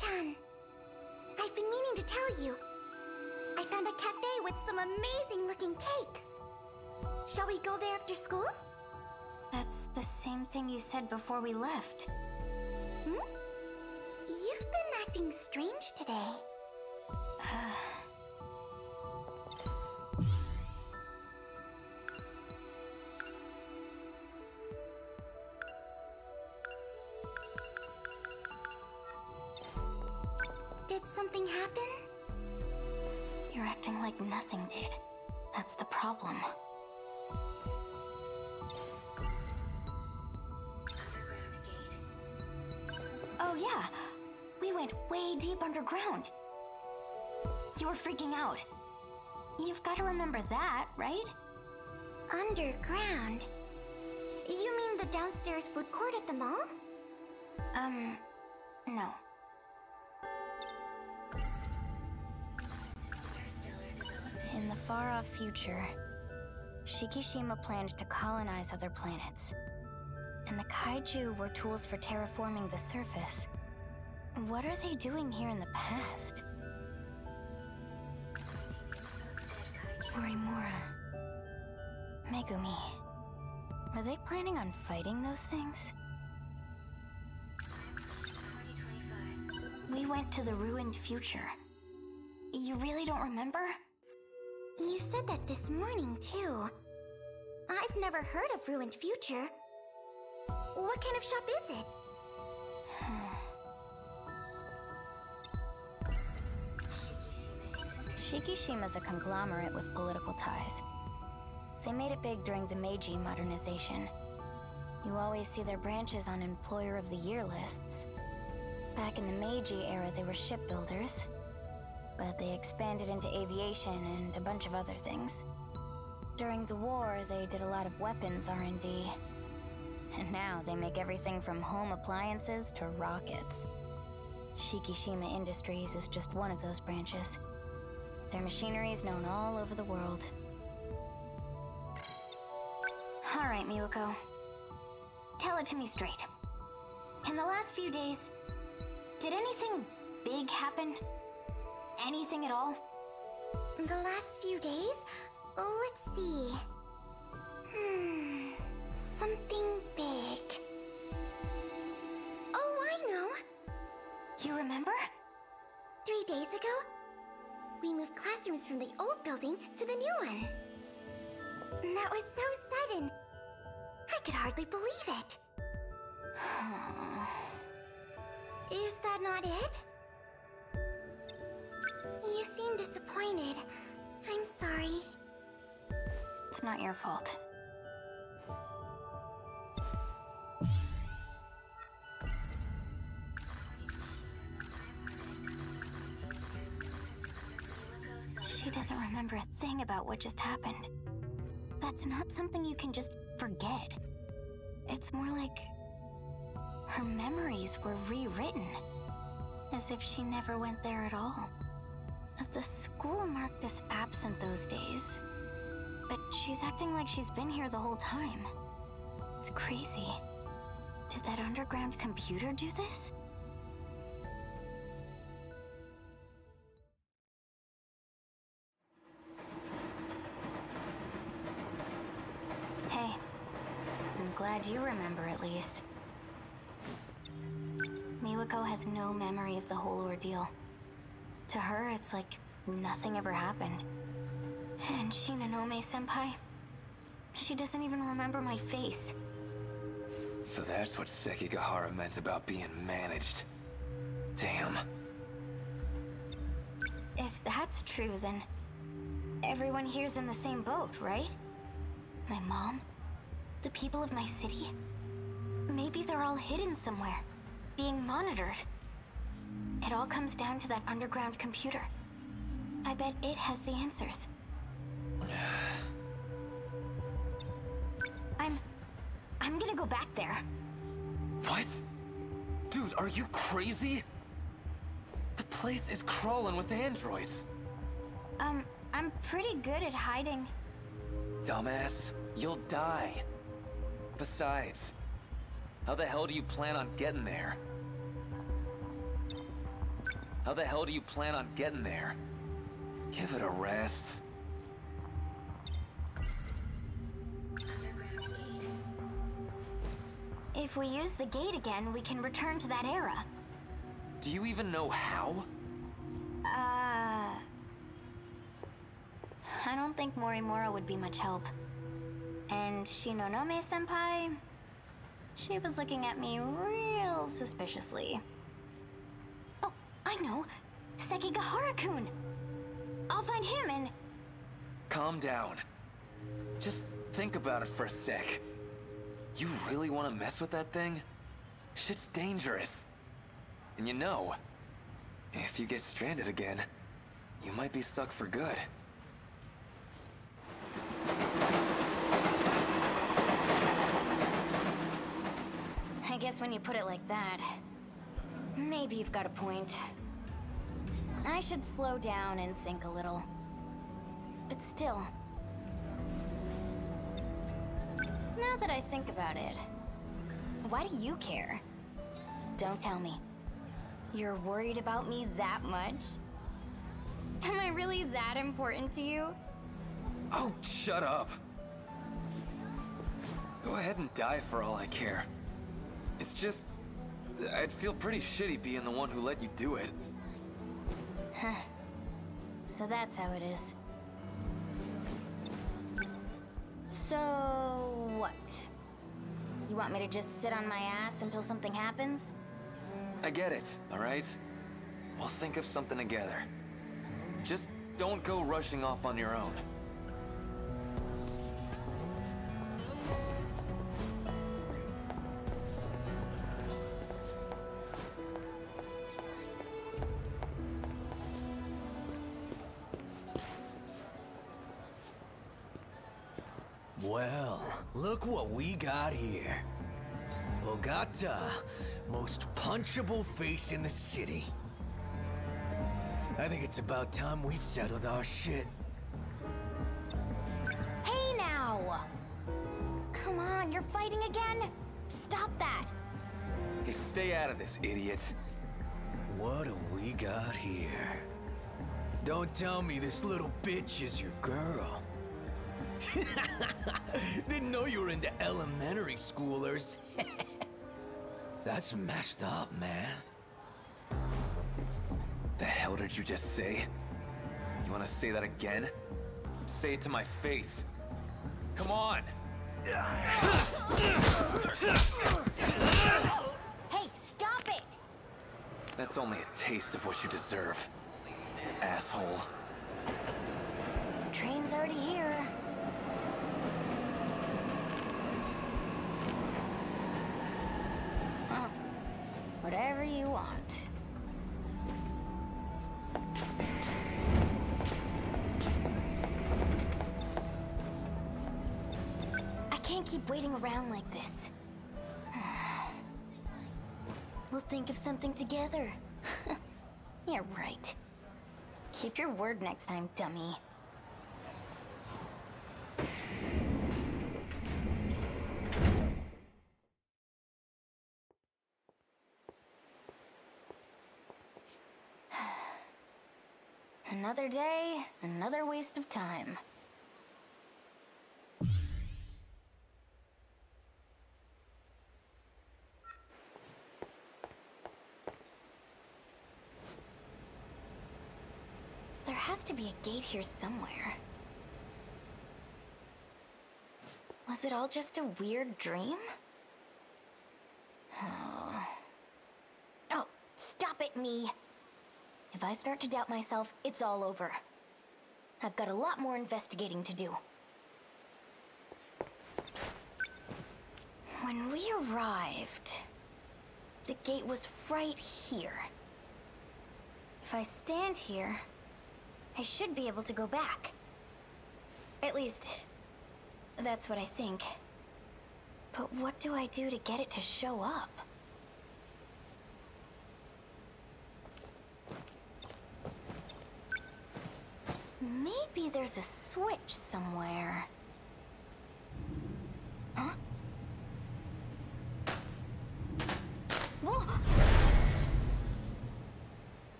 Miura-chan! I've been meaning to tell you. I found a cafe with some amazing-looking cakes. Shall we go there after school? That's the same thing you said before we left. Hmm? You've been acting strange today. Did something happen? You're acting like nothing did. That's the problem. Oh yeah, we went way deep underground. You were freaking out. You've got to remember that, right? Underground? You mean the downstairs food court at the mall? No. In the far-off future, Shikishima planned to colonize other planets. And the kaiju were tools for terraforming the surface. What are they doing here in the past? Morimura. Megumi. Are they planning on fighting those things? We went to the ruined future. You really don't remember? You said that this morning, too. I've never heard of ruined future. What kind of shop is it? Shikishima's a conglomerate with political ties. They made it big during the Meiji modernization. You always see their branches on Employer of the Year lists. Back in the Meiji era, they were shipbuilders, but they expanded into aviation and a bunch of other things. During the war, they did a lot of weapons R&D. And now they make everything from home appliances to rockets. Shikishima Industries is just one of those branches. Their machinery is known all over the world. All right, Miuko. Tell it to me straight. In the last few days, did anything big happen? Anything at all? The last few days? Oh, let's see. Something big. Oh, I know! You remember? 3 days ago, we moved classrooms from the old building to the new one. That was so sudden. I could hardly believe it. Is that not it? You seem disappointed. I'm sorry. It's not your fault. She doesn't remember a thing about what just happened. That's not something you can just forget. It's more like her memories were rewritten, as if she never went there at all. The school marked us absent those days, but she's acting like she's been here the whole time. It's crazy. Did that underground computer do this? Hey, I'm glad you remember at least. Miwako has no memory of the whole ordeal. To her, it's like nothing ever happened. And Shinonome-senpai, she doesn't even remember my face. So that's what Sekigahara meant about being managed. Damn. If that's true, then everyone here's in the same boat, right? My mom, the people of my city. Maybe they're all hidden somewhere, being monitored. It all comes down to that underground computer. I bet it has the answers. I'm gonna go back there. What? Dude, are you crazy? The place is crawling with androids. I'm pretty good at hiding. Dumbass, you'll die. Besides, how the hell do you plan on getting there? How the hell do you plan on getting there? Give it a rest. If we use the gate again, we can return to that era. Do you even know how? I don't think Miura would be much help. And Shinonome-senpai? She was looking at me real suspiciously. Oh, I know! Sekigahara-kun! I'll find him and... Calm down. Just think about it for a sec. You really want to mess with that thing? Shit's dangerous. And you know, if you get stranded again, you might be stuck for good. I guess when you put it like that, maybe you've got a point. I should slow down and think a little. But still... Now that I think about it, why do you care? Don't tell me. You're worried about me that much? Am I really that important to you? Oh, shut up. Go ahead and die for all I care. It's just... I'd feel pretty shitty being the one who let you do it. Huh. So that's how it is. So... what? You want me to just sit on my ass until something happens? I get it, alright? We'll think of something together. Just don't go rushing off on your own. Well, look what we got here. Ogata, most punchable face in the city. I think it's about time we settled our shit. Hey now! Come on, you're fighting again? Stop that! Hey, stay out of this, idiot. What do we got here? Don't tell me this little bitch is your girl. Didn't know you were into elementary schoolers. That's messed up, man. The hell did you just say? You want to say that again? Say it to my face. Come on! Hey, stop it! That's only a taste of what you deserve, asshole. Train's already here. Whatever you want. I can't keep waiting around like this. We'll think of something together. Yeah, right. Keep your word next time, dummy. Another day, another waste of time. There has to be a gate here somewhere. Was it all just a weird dream? Oh, stop it, me! If I start to doubt myself, it's all over. I've got a lot more investigating to do. When we arrived, the gate was right here. If I stand here, I should be able to go back. At least, that's what I think. But what do I do to get it to show up? Maybe there's a switch somewhere. Huh? Whoa!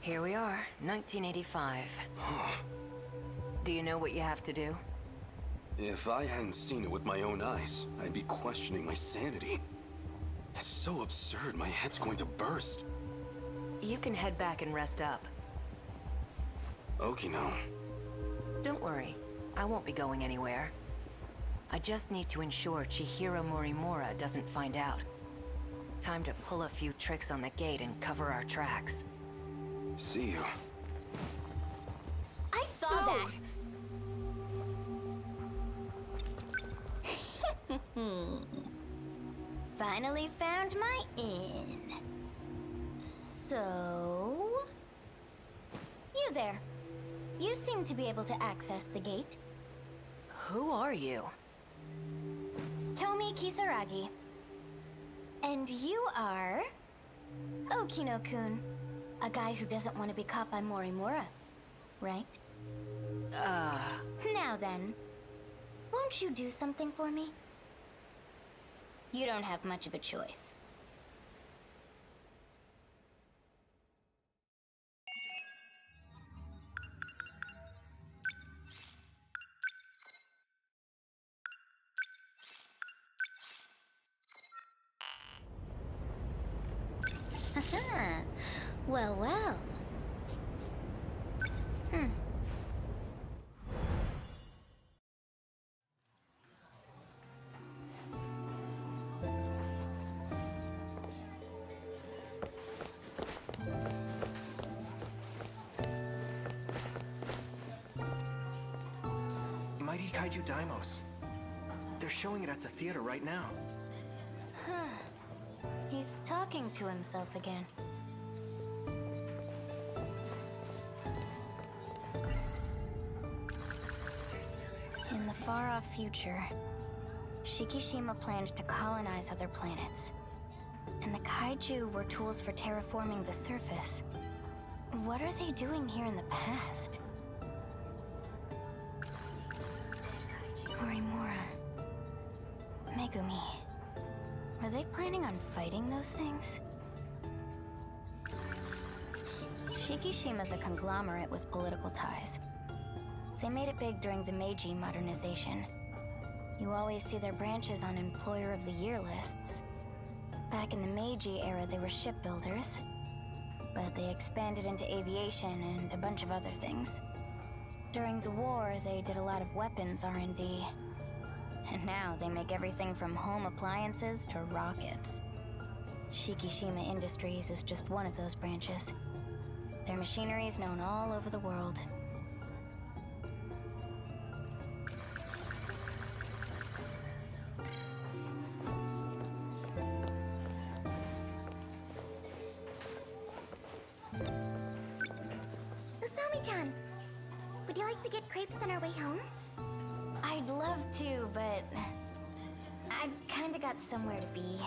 Here we are, 1985. Do you know what you have to do? If I hadn't seen it with my own eyes, I'd be questioning my sanity. It's so absurd, my head's going to burst. You can head back and rest up. Okino. Don't worry, I won't be going anywhere. I just need to ensure Chihiro Morimura doesn't find out. Time to pull a few tricks on the gate and cover our tracks. See you. I saw that! Finally found my inn. So... You there. You seem to be able to access the gate. Who are you? Tomi Kisaragi. And you are... Okino-kun. A guy who doesn't want to be caught by Morimura, right? Now then, won't you do something for me? You don't have much of a choice. Haha. Well, well. Mighty Kaiju Daimos. They're showing it at the theater right now. He's talking to himself again. In the far-off future, Shikishima planned to colonize other planets. And the kaiju were tools for terraforming the surface. What are they doing here in the past? Morimura. Megumi. Were they planning on fighting those things? Shikishima's a conglomerate with political ties. They made it big during the Meiji modernization. You always see their branches on Employer of the Year lists. Back in the Meiji era, they were shipbuilders. But they expanded into aviation and a bunch of other things. During the war, they did a lot of weapons R&D. And now they make everything from home appliances to rockets. Shikishima Industries is just one of those branches. Their machinery is known all over the world. Usami-chan, would you like to get crepes on our way home? I'd love to, but I've kinda got somewhere to be.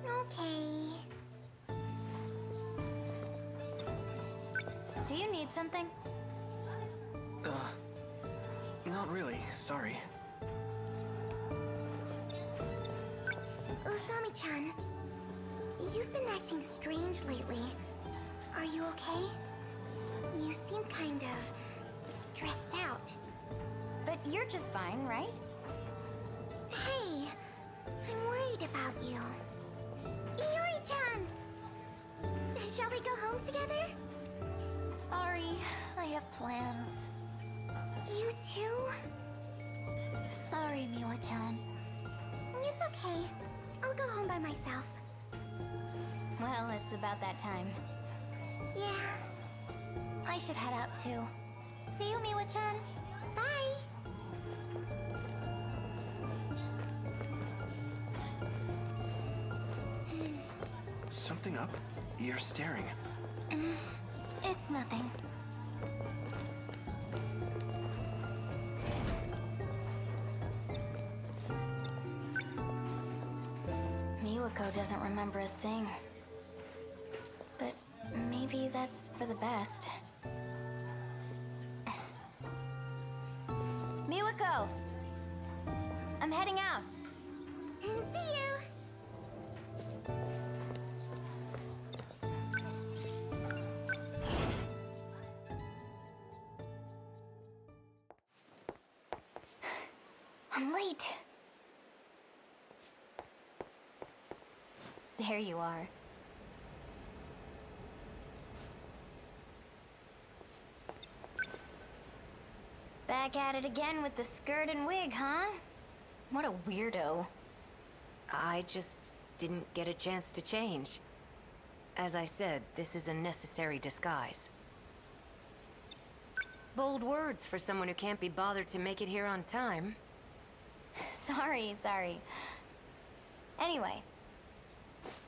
Okay. Do you need something? Not really, sorry. Usami-chan, you've been acting strange lately. Are you okay? You seem kind of stressed out. But you're just fine, right? Hey, I'm worried about you. Iori-chan! Shall we go home together? Sorry, I have plans. You too? Sorry, Miura-chan. It's okay. I'll go home by myself. Well, it's about that time. Yeah. I should head out too. See you, Miura-chan. Bye! Something up? You're staring. It's nothing. Miwako doesn't remember a thing. But maybe that's for the best. Miwako! I'm heading out. See you! I'm late. There you are. Back at it again with the skirt and wig, huh? What a weirdo. I just didn't get a chance to change. As I said, this is a necessary disguise. Bold words for someone who can't be bothered to make it here on time. Sorry. Anyway,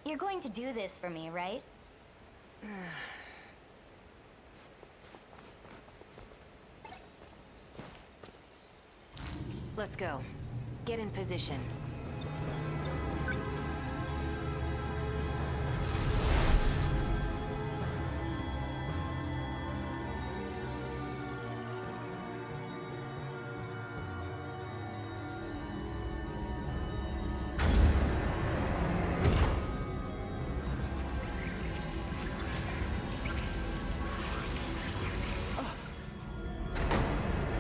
you're going to do this for me, right? Let's go. Get in position.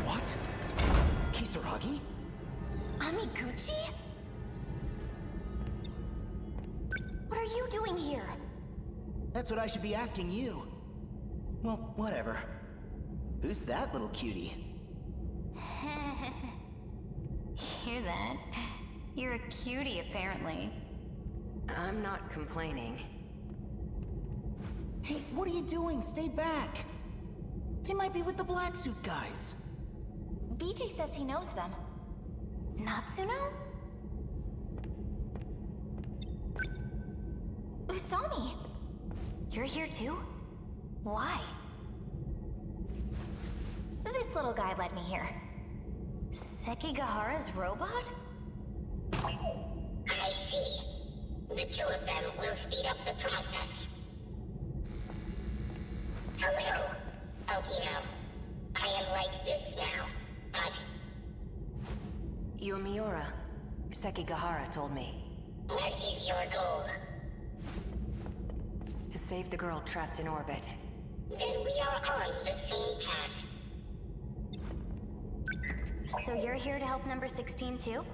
What? Kisaragi? Amiguchi? What are you doing here? That's what I should be asking you. Well, whatever. Who's that little cutie? Hear that? You're a cutie, apparently. I'm not complaining. Hey, what are you doing? Stay back. They might be with the black suit guys. BJ says he knows them. Natsuno? Usami! You're here too? Why? This little guy led me here. Sekigahara's robot? I see. The two of them will speed up the process. Hello, Okino. I am like this now, but... You're Miura. Sekigahara told me. What is your goal? To save the girl trapped in orbit. Then we are on the same path. So you're here to help number 16 too?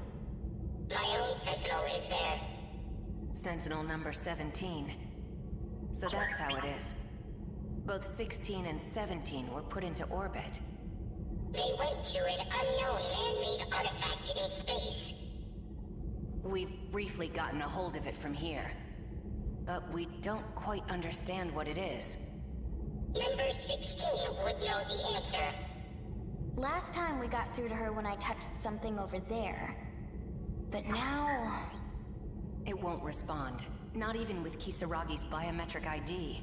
My own Sentinel is there. Sentinel number 17. So that's how it is. Both 16 and 17 were put into orbit. They went to an unknown man-made artifact in space. We've briefly gotten a hold of it from here. But we don't quite understand what it is. Number 16 would know the answer. Last time we got through to her when I touched something over there. But now... It won't respond. Not even with Kisaragi's biometric ID.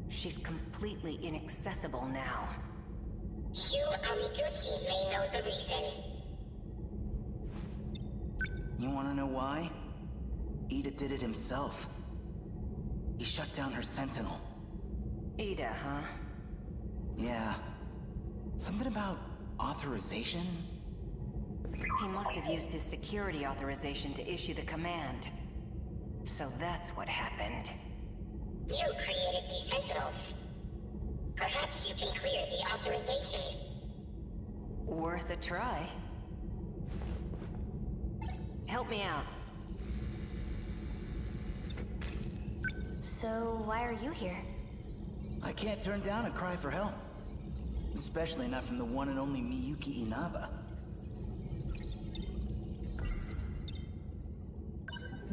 She's completely inaccessible now. You, Amiguchi, may know the reason. You wanna know why? Ida did it himself. He shut down her Sentinel. Ida, huh? Yeah. Something about authorization? He must have used his security authorization to issue the command. So that's what happened. You created these Sentinels. Perhaps you can clear the authorization. Worth a try. Help me out. So why are you here? I can't turn down a cry for help. Especially not from the one and only Miyuki Inaba.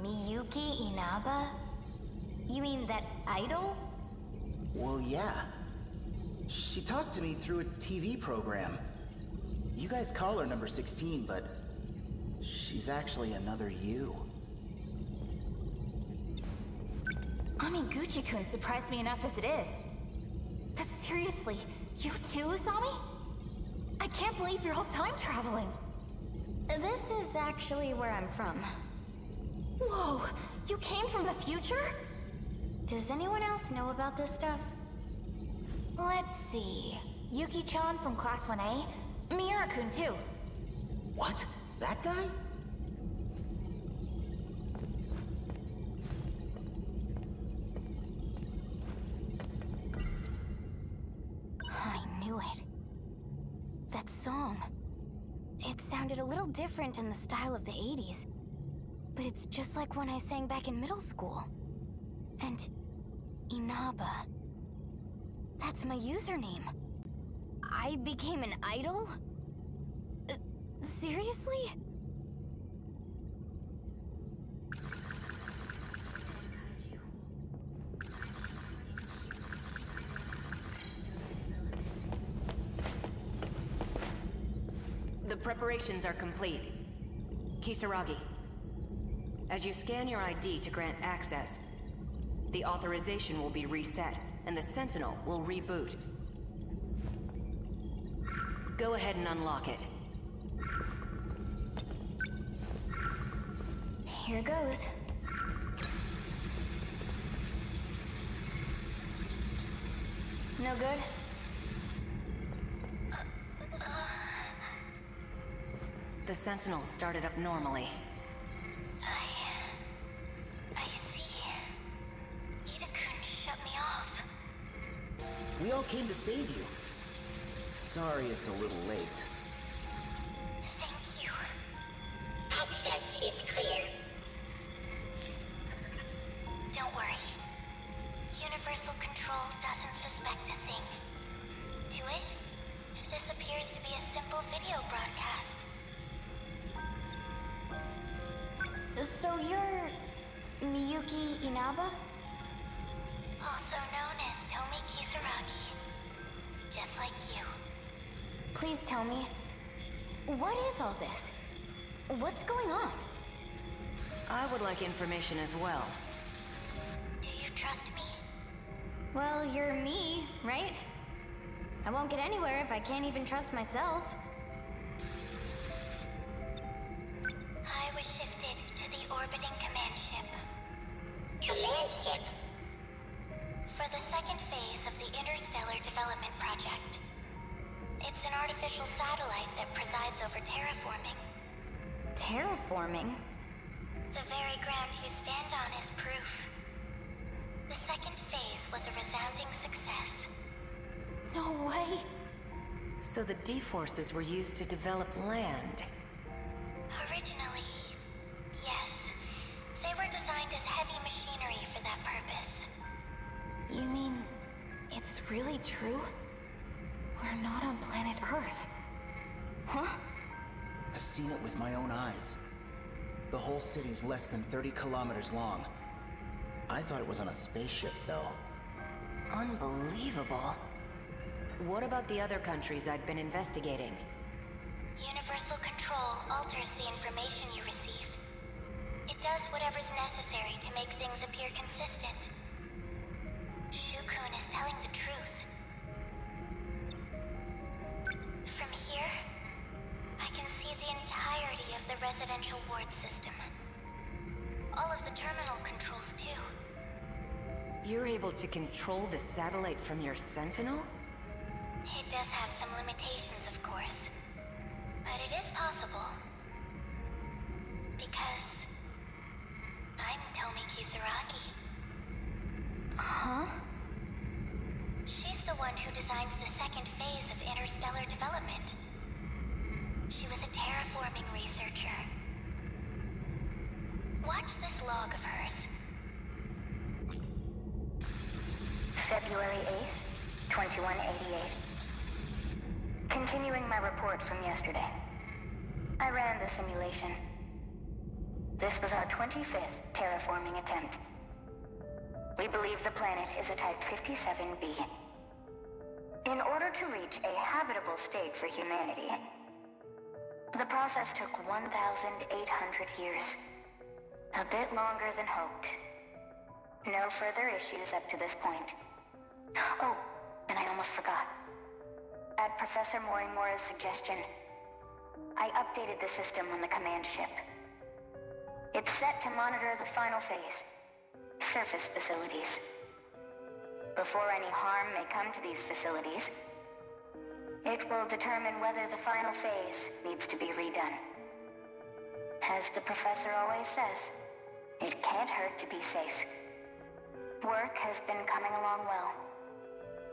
Miyuki Inaba? You mean that idol? Well, yeah. She talked to me through a TV program. You guys call her number 16, but she's actually another you. Amiguchi-kun surprised me enough as it is. But seriously, you too, Usami? I can't believe you're all time traveling. This is actually where I'm from. Whoa, you came from the future? Does anyone else know about this stuff? Let's see. Yuki-chan from Class 1A? Miura-kun too. What? That guy? I knew it. That song. It sounded a little different in the style of the 80s. But it's just like when I sang back in middle school. And Inaba. That's my username. I became an idol? Seriously? The preparations are complete. Kisaragi, as you scan your ID to grant access, the authorization will be reset, and the Sentinel will reboot. Go ahead and unlock it. Here goes. No good? The Sentinel started up normally. I see. Ida-kun shut me off. We all came to save you. Sorry it's a little late. Thank you. Access is clear. Don't worry. Universal Control doesn't suspect a thing. To it, this appears to be a simple video broadcast. So you're Miyuki Inaba? Also known as Tomi Kisaragi. Just like you. Please tell me, what is all this? What's going on? I would like information as well. Do you trust me? Well, you're me, right? I won't get anywhere if I can't even trust myself. I was shifted to the orbiting command ship. Command ship. For the second phase of the Interstellar Development Project. It's an artificial satellite that presides over terraforming. Terraforming? The very ground you stand on is proof. The second phase was a resounding success. No way! So the D-forces were used to develop land. Originally, yes. They were designed as heavy machinery for that purpose. You mean, it's really true? We're not on planet Earth. Huh? I've seen it with my own eyes. The whole city's less than 30 kilometers long. I thought it was on a spaceship, though. Unbelievable. What about the other countries I'd been investigating? Universal Control alters the information you receive. It does whatever's necessary to make things appear consistent. Shukun is telling the truth. From here, I can see the entirety of the residential ward system. All of the terminal controls, too. You're able to control the satellite from your Sentinel? It does have some limitations, of course. But it is possible. Because I'm Tomi Kisaragi. Huh? She's the one who designed the second phase of interstellar development. She was a terraforming researcher. Watch this log of hers. February 8th, 2188. Continuing my report from yesterday. I ran the simulation. This was our 25th terraforming attempt. We believe the planet is a Type 57b. In order to reach a habitable state for humanity, the process took 1,800 years. A bit longer than hoped. No further issues up to this point. Oh, and I almost forgot. At Professor Morimura's suggestion, I updated the system on the command ship. It's set to monitor the final phase, surface facilities. Before any harm may come to these facilities, it will determine whether the final phase needs to be redone. As the professor always says, it can't hurt to be safe. Work has been coming along well,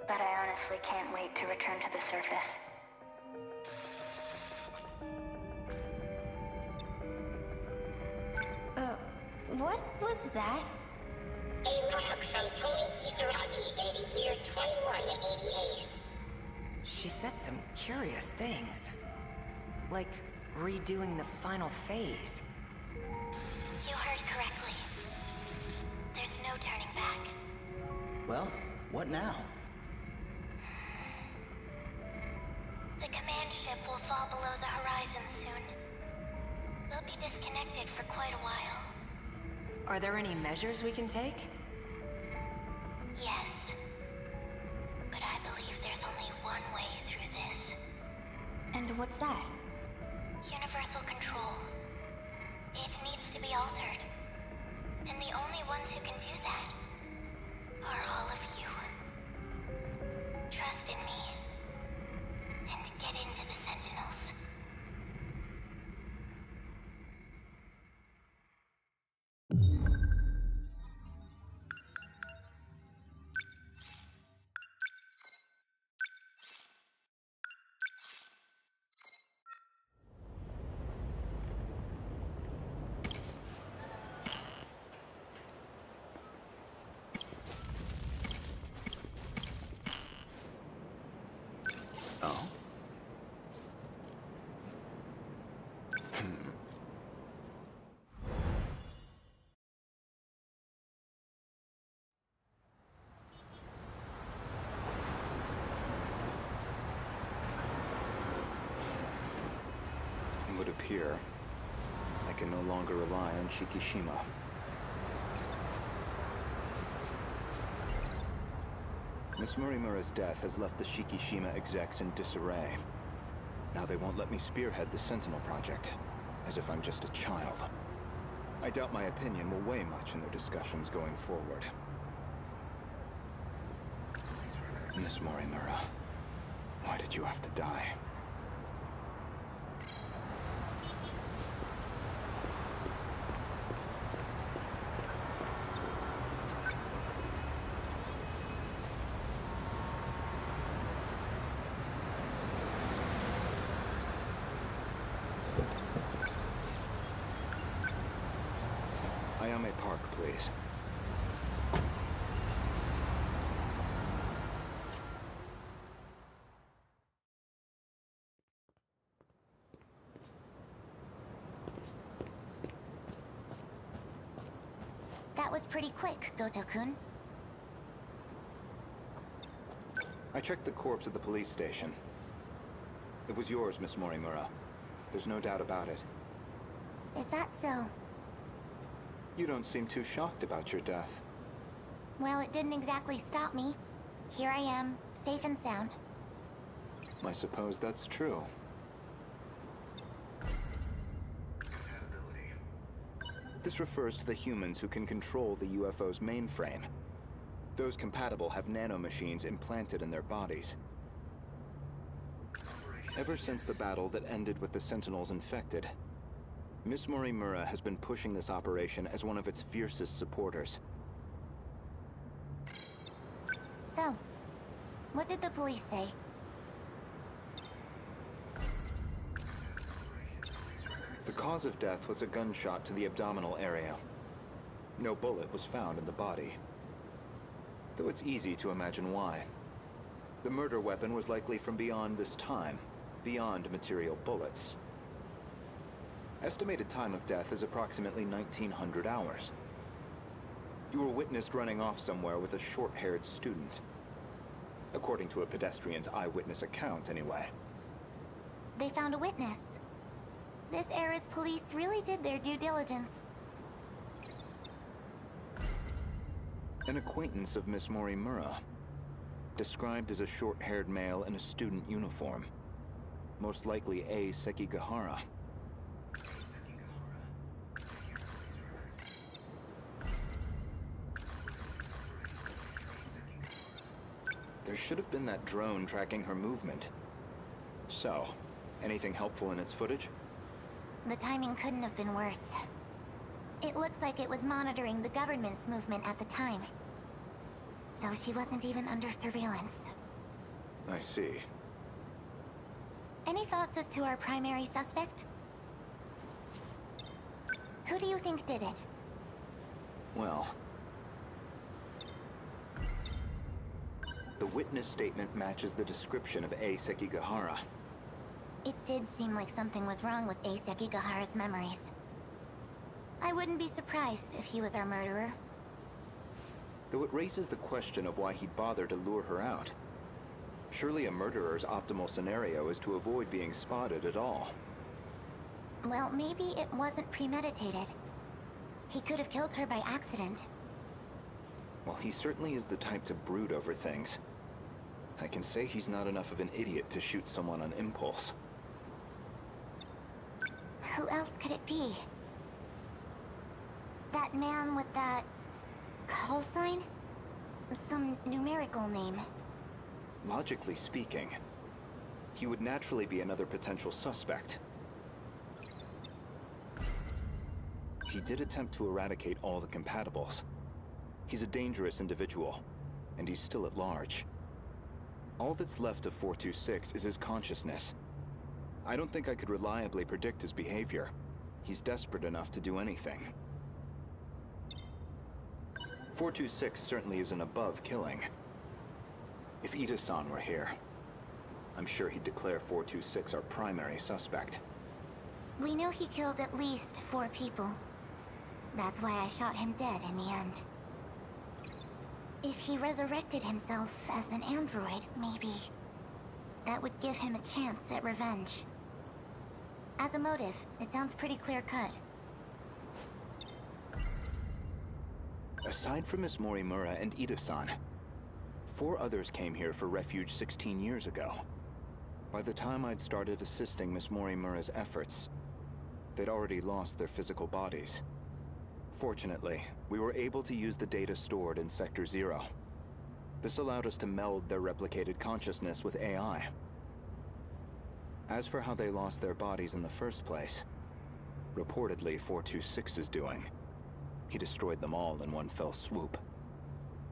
but I honestly can't wait to return to the surface. What was that? A log from Tomi Kisaragi in the year 2188. She said some curious things. Like redoing the final phase. You heard correctly. There's no turning back. Well, what now? The command ship will fall below the horizon soon. We'll be disconnected for quite a while. Are there any measures we can take? Yes. But I believe there's only one way through this. And what's that? Universal control. It needs to be altered. And the only ones who can do that are all of you. Trust in me. And get into the Sentinels. Oh? It would appear I can no longer rely on Shikishima. Miss Murimura's death has left the Shikishima execs in disarray. Now they won't let me spearhead the Sentinel project, as if I'm just a child. I doubt my opinion will weigh much in their discussions going forward. Miss Murimura, why did you have to die? Ayame Park, please. That was pretty quick, Gouto-kun. I checked the corpse at the police station. It was yours, Miss Murimura. There's no doubt about it. Is that so? You don't seem too shocked about your death. Well, it didn't exactly stop me. Here I am, safe and sound. I suppose that's true. This refers to the humans who can control the UFO's mainframe. Those compatible have nanomachines implanted in their bodies. Ever since the battle that ended with the Sentinels infected, Miss Murimura has been pushing this operation as one of its fiercest supporters. So, what did the police say? The cause of death was a gunshot to the abdominal area. No bullet was found in the body. Though it's easy to imagine why. The murder weapon was likely from beyond this time, beyond material bullets. Estimated time of death is approximately 1900 hours. You were witnessed running off somewhere with a short-haired student. According to a pedestrian's eyewitness account, anyway. They found a witness. This era's police really did their due diligence. An acquaintance of Miss Murimura, described as a short-haired male in a student uniform. Most likely A. Sekigahara. There should have been that drone tracking her movement. So, anything helpful in its footage? The timing couldn't have been worse. It looks like it was monitoring the government's movement at the time. So she wasn't even under surveillance. I see. Any thoughts as to our primary suspect? Who do you think did it? Well, the witness statement matches the description of A. Sekigahara. It did seem like something was wrong with A. Sekigahara's memories. I wouldn't be surprised if he was our murderer. Though it raises the question of why he'd bother to lure her out. Surely a murderer's optimal scenario is to avoid being spotted at all. Well, maybe it wasn't premeditated. He could have killed her by accident. Well, he certainly is the type to brood over things. I can say he's not enough of an idiot to shoot someone on impulse. Who else could it be? That man with that call sign? Some numerical name. Logically speaking, he would naturally be another potential suspect. He did attempt to eradicate all the compatibles. He's a dangerous individual, and he's still at large. All that's left of 426 is his consciousness. I don't think I could reliably predict his behavior. He's desperate enough to do anything. 426 certainly isn't above killing. If Ida-san were here, I'm sure he'd declare 426 our primary suspect. We know he killed at least 4 people. That's why I shot him dead in the end. If he resurrected himself as an android, maybe that would give him a chance at revenge. As a motive, it sounds pretty clear-cut. Aside from Miss Morimura and Ida-san, 4 others came here for refuge 16 years ago. By the time I'd started assisting Miss Morimura's efforts, they'd already lost their physical bodies. Fortunately, we were able to use the data stored in Sector 0. This allowed us to meld their replicated consciousness with AI. As for how they lost their bodies in the first place, reportedly 426 is doing. He destroyed them all in one fell swoop.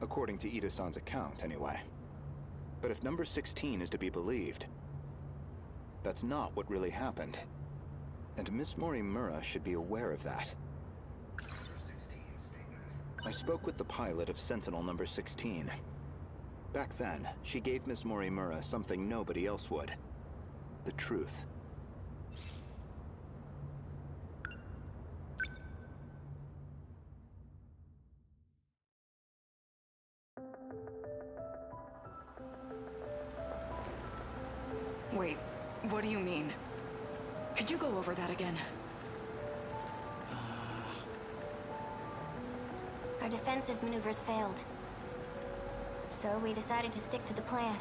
According to Ida-san's account, anyway. But if number 16 is to be believed, that's not what really happened. And Miss Morimura should be aware of that. I spoke with the pilot of Sentinel number 16. Back then, she gave Miss Morimura something nobody else would. The truth. Wait, what do you mean? Could you go over that again? Our defensive maneuvers failed. So we decided to stick to the plan.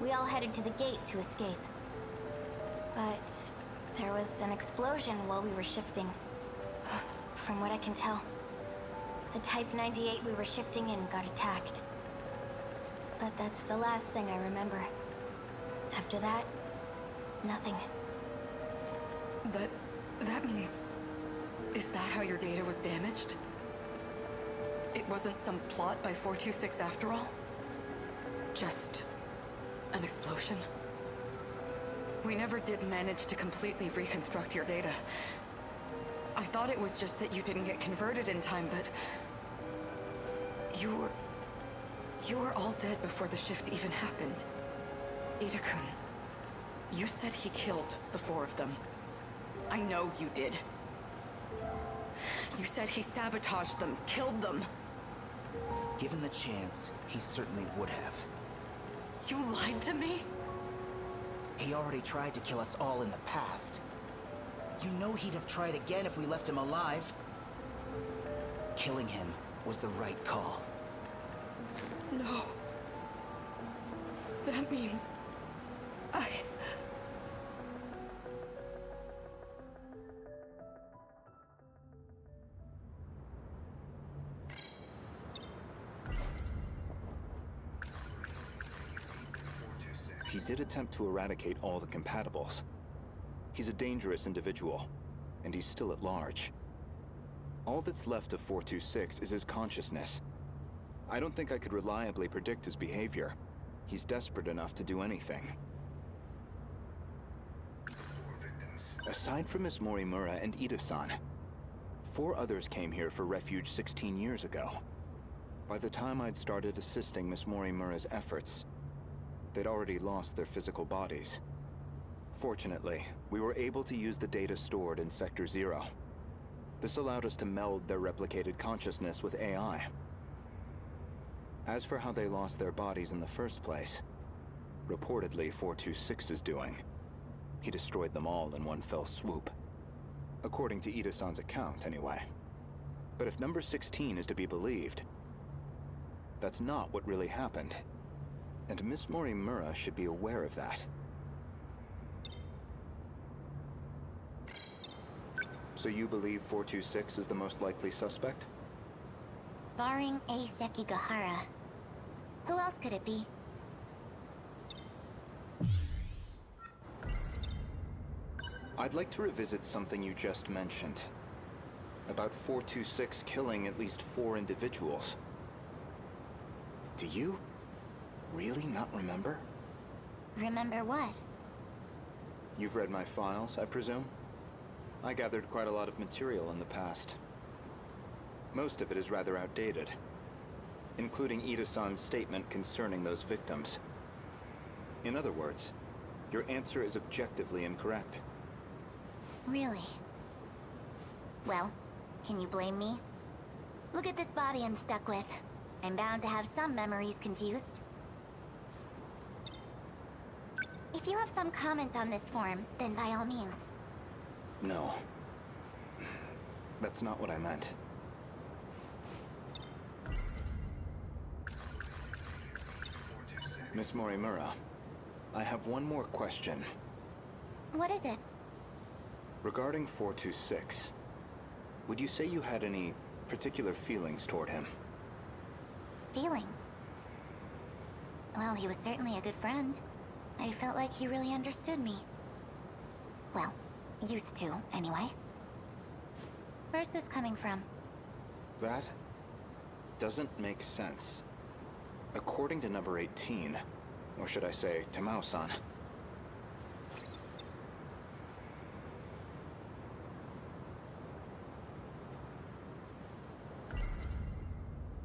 We all headed to the gate to escape. But there was an explosion while we were shifting. From what I can tell, the Type 98 we were shifting in got attacked. But that's the last thing I remember. After that, nothing. But that means... is that how your data was damaged? It wasn't some plot by 426 after all? Just an explosion? We never did manage to completely reconstruct your data. I thought it was just that you didn't get converted in time, but... You were all dead before the shift even happened. Ida-kun, you said he killed the 4 of them. I know you did. You said he sabotaged them, killed them. Given the chance, he certainly would have. You lied to me? He already tried to kill us all in the past. You know he'd have tried again if we left him alive. Killing him was the right call. No. That means... He did attempt to eradicate all the compatibles. He's a dangerous individual, and he's still at large. All that's left of 426 is his consciousness. I don't think I could reliably predict his behavior. He's desperate enough to do anything. Aside from Miss Morimura and Ida-san, 4 others came here for refuge 16 years ago. By the time I'd started assisting Miss Morimura's efforts, they'd already lost their physical bodies. Fortunately, we were able to use the data stored in Sector 0. This allowed us to meld their replicated consciousness with AI. As for how they lost their bodies in the first place, reportedly 426 is doing. He destroyed them all in one fell swoop. According to Ida-san's account, anyway. But if number 16 is to be believed, that's not what really happened. And Miss Morimura should be aware of that. So you believe 426 is the most likely suspect? Barring A. Sekigahara. Who else could it be? I'd like to revisit something you just mentioned. About 426 killing at least 4 individuals. Do you really not remember? Remember what? You've read my files, I presume? I gathered quite a lot of material in the past. Most of it is rather outdated, including Ida-san's statement concerning those victims. In other words, your answer is objectively incorrect. Really? Well, can you blame me? Look at this body I'm stuck with. I'm bound to have some memories confused. If you have some comment on this form, then by all means. No. That's not what I meant. Miss Morimura, I have one more question. What is it? Regarding 426, would you say you had any particular feelings toward him? Feelings? Well, he was certainly a good friend. I felt like he really understood me. Well, used to, anyway. Where's this coming from? That doesn't make sense. According to number 18, or should I say, Tamao-san,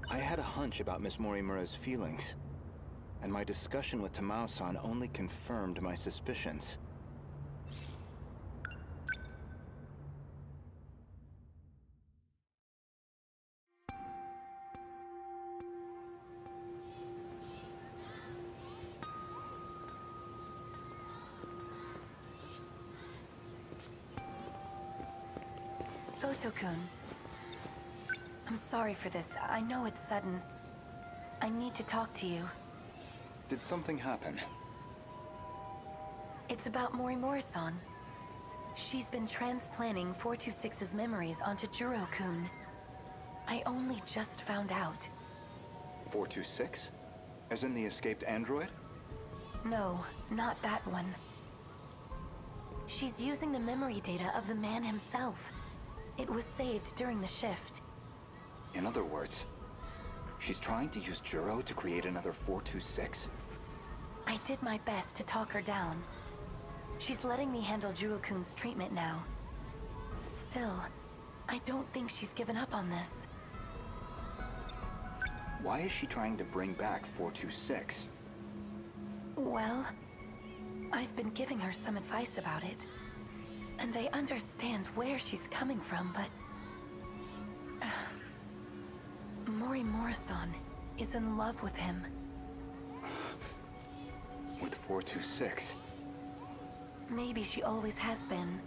I had a hunch about Miss Morimura's feelings, and my discussion with Tamao-san only confirmed my suspicions. Gouto-kun. I'm sorry for this. I know it's sudden. I need to talk to you. Did something happen? It's about Morimura-san. She's been transplanting 426's memories onto Juro-kun. I only just found out. 426? As in the escaped android? No, not that one. She's using the memory data of the man himself. It was saved during the shift. In other words, she's trying to use Juro to create another 426? I did my best to talk her down. She's letting me handle Juro-kun's treatment now. Still, I don't think she's given up on this. Why is she trying to bring back 426? Well, I've been giving her some advice about it. And I understand where she's coming from, but... Morimura-san is in love with him. With 426? Maybe she always has been.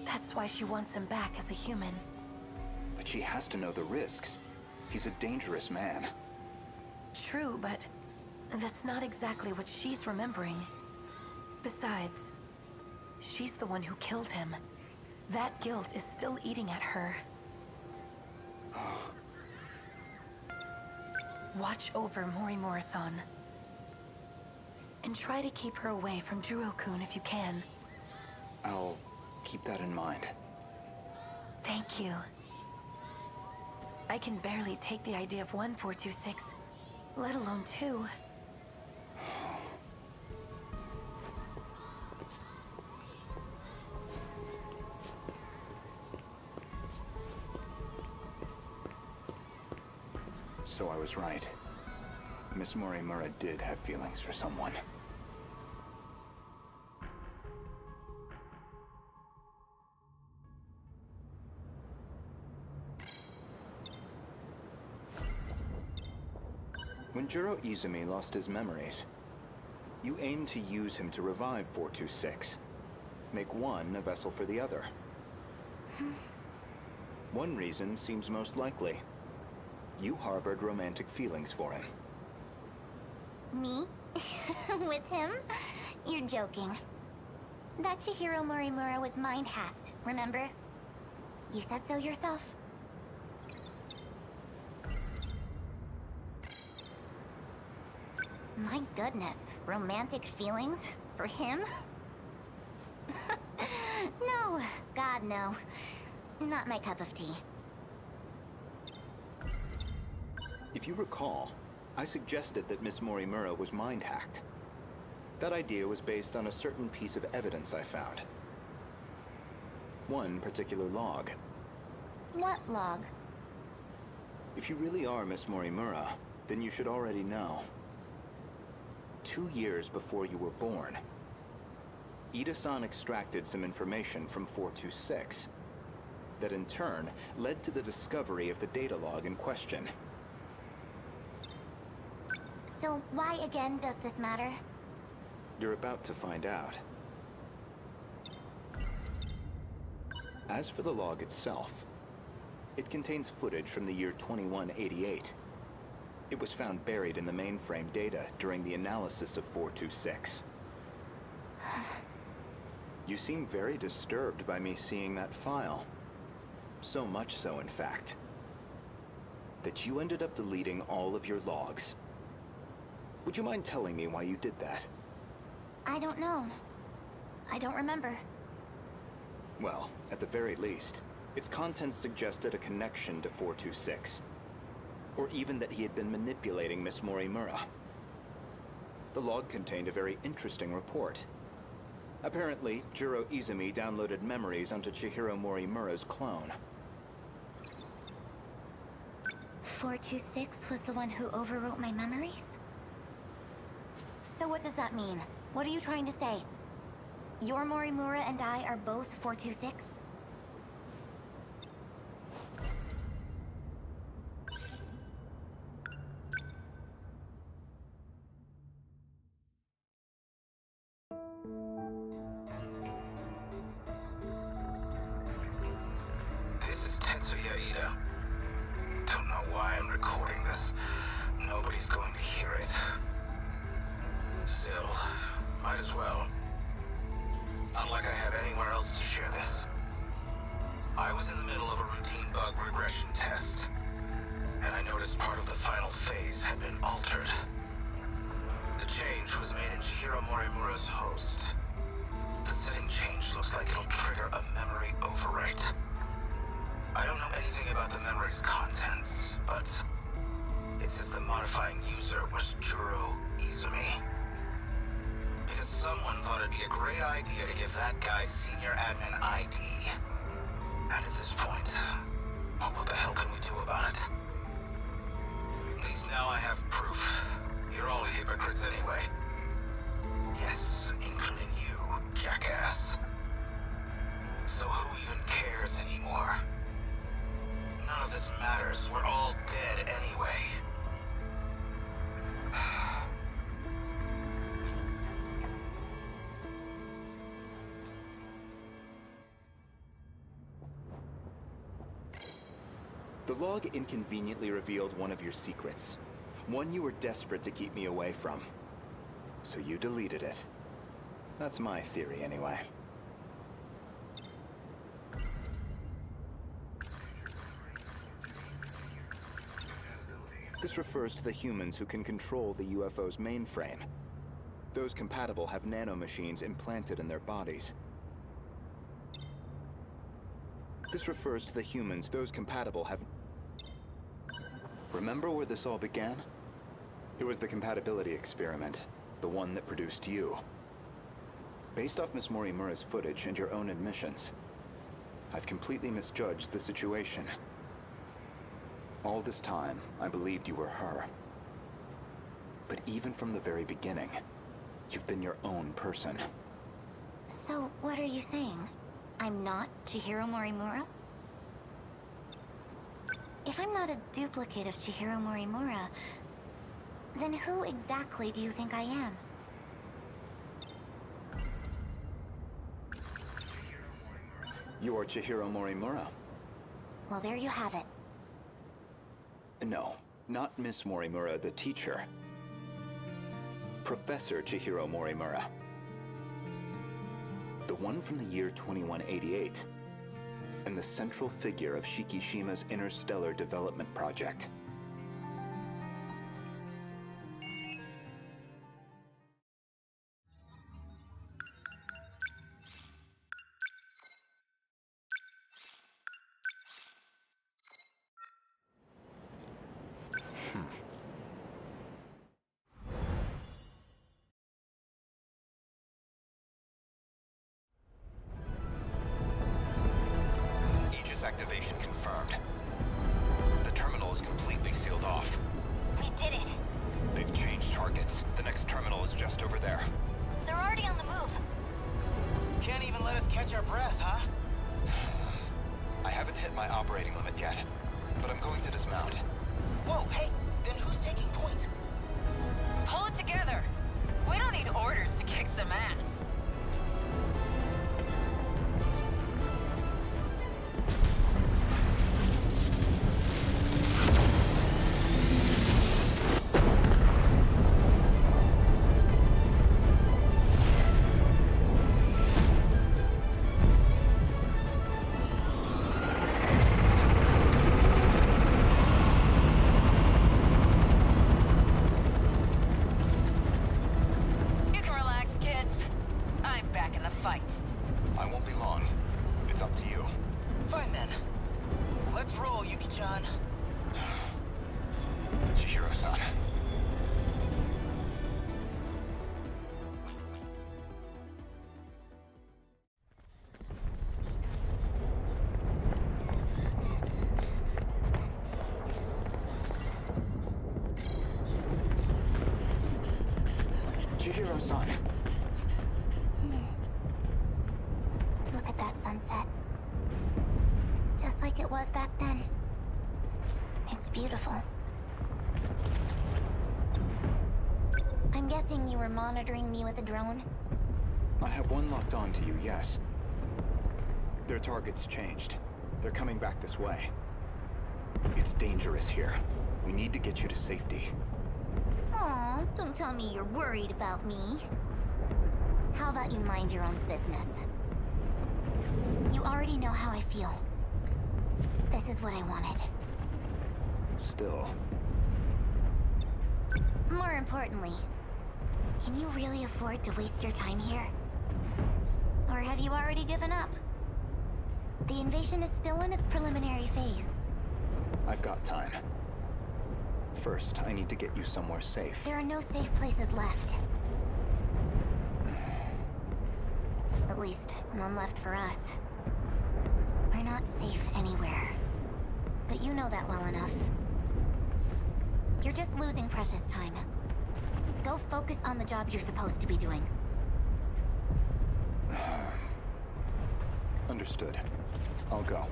That's why she wants him back as a human. But she has to know the risks. He's a dangerous man. True, but that's not exactly what she's remembering. Besides, she's the one who killed him. That guilt is still eating at her. Watch over Morimura-san. And try to keep her away from Juro-kun if you can. I'll keep that in mind. Thank you. I can barely take the idea of 426, let alone 2. So I was right. Miss Miura did have feelings for someone. When Juro Izumi lost his memories, you aimed to use him to revive 426. Make one a vessel for the other. One reason seems most likely. You harbored romantic feelings for him. Me? With him? You're joking. That Chihiro Morimura was mind-hacked, remember? You said so yourself. My goodness, romantic feelings? For him? No, God no. Not my cup of tea. If you recall, I suggested that Miss Morimura was mind-hacked. That idea was based on a certain piece of evidence I found. One particular log. What log? If you really are Miss Morimura, then you should already know. 2 years before you were born, Ida-san extracted some information from 426 that in turn led to the discovery of the data log in question. So why again does this matter? You're about to find out. As for the log itself, it contains footage from the year 2188. It was found buried in the mainframe data during the analysis of 426. You seem very disturbed by me seeing that file. So much so, in fact, that you ended up deleting all of your logs. Would you mind telling me why you did that? I don't know. I don't remember. Well, at the very least, its contents suggested a connection to 426. Or even that he had been manipulating Miss Morimura. The log contained a very interesting report. Apparently, Juro Izumi downloaded memories onto Chihiro Morimura's clone. 426 was the one who overwrote my memories? So what does that mean? What are you trying to say? Your Morimura and I are both 426? The log inconveniently revealed one of your secrets. One you were desperate to keep me away from. So you deleted it. That's my theory, anyway. This refers to the humans who can control the UFO's mainframe. Those compatible have nanomachines implanted in their bodies. This refers to the humans those compatible have... Remember where this all began? It was the compatibility experiment, the one that produced you. Based off Miss Morimura's footage and your own admissions, I've completely misjudged the situation. All this time, I believed you were her. But even from the very beginning, you've been your own person. So, what are you saying? I'm not Chihiro Morimura? If I'm not a duplicate of Chihiro Morimura, then who exactly do you think I am? You are Chihiro Morimura. Well, there you have it. No, not Miss Morimura, the teacher. Professor Chihiro Morimura. The one from the year 2188. And the central figure of Shikishima's interstellar development project. Aegis activation confirmed. The terminal is completely sealed off. We did it. They've changed targets. The next terminal is just over there. They're already on the move. Can't even let us catch our breath, huh? I haven't hit my operating limit yet, but I'm going to dismount. Whoa, hey, then who's taking point? Pull it together. We don't need orders to kick some ass. You can relax, kids. I'm back in the fight. I won't be long. It's up to you. Fine then. Let's roll, Yuki-chan. Chihiro-san. Chihiro-san. Look at that sunset. Just like it was back then. It's beautiful. I'm guessing you were monitoring me with a drone? I have one locked on to you, yes. Their target's changed. They're coming back this way. It's dangerous here. We need to get you to safety. Aw, don't tell me you're worried about me. How about you mind your own business? You already know how I feel. This is what I wanted. Still. More importantly, can you really afford to waste your time here? Or have you already given up? The invasion is still in its preliminary phase. I've got time. First, I need to get you somewhere safe. There are no safe places left. At least, none left for us. We're not safe anywhere. But you know that well enough. You're just losing precious time. Go focus on the job you're supposed to be doing. Understood. I'll go.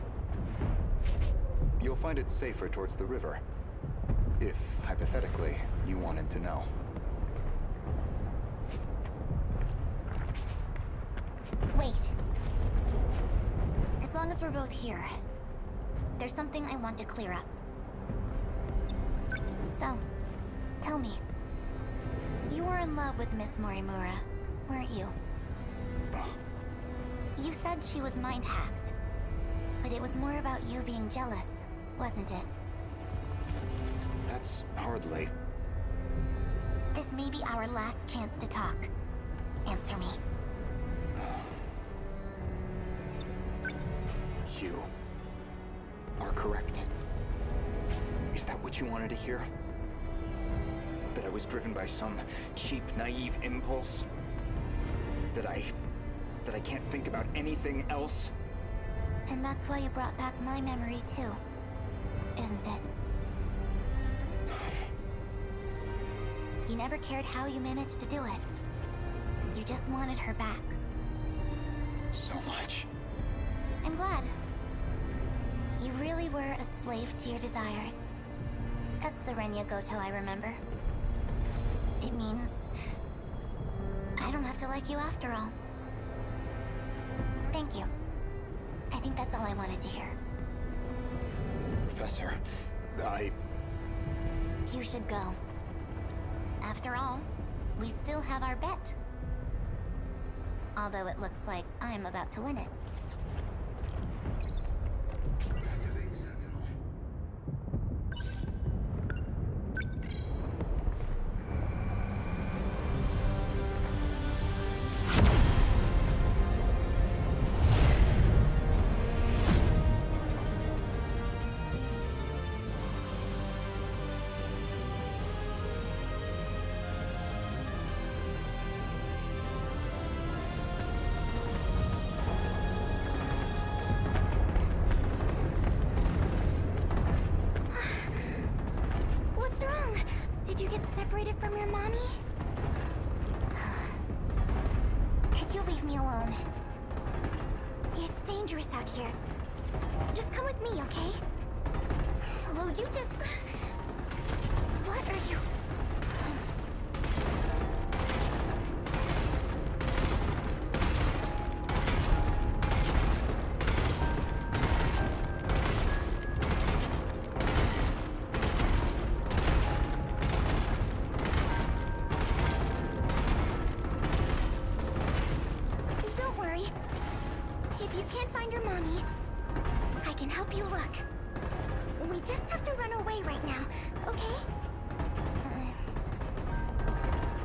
You'll find it safer towards the river. If, hypothetically, you wanted to know. Wait. As long as we're both here, there's something I want to clear up. So, tell me. You were in love with Miss Morimura, weren't you? You said she was mind-hacked. But it was more about you being jealous, wasn't it? That's hardly... This may be our last chance to talk. Answer me. You are correct. Is that what you wanted to hear? That I was driven by some cheap, naive impulse? That I can't think about anything else? And that's why you brought back my memory too, isn't it? You never cared how you managed to do it. You just wanted her back. So much. I'm glad. You really were a slave to your desires. That's the Renya Gouto I remember. It means I don't have to like you after all. Thank you. I think that's all I wanted to hear. Professor, You should go. After all, we still have our bet. Although it looks like I'm about to win it. Activate Sentinel. What's wrong? Did you get separated from your mommy? Could you leave me alone? It's dangerous out here. Just come with me, okay? Will you just... What are you... Don't worry. If you can't find your mommy, I can help you look. We just have to run away right now, okay?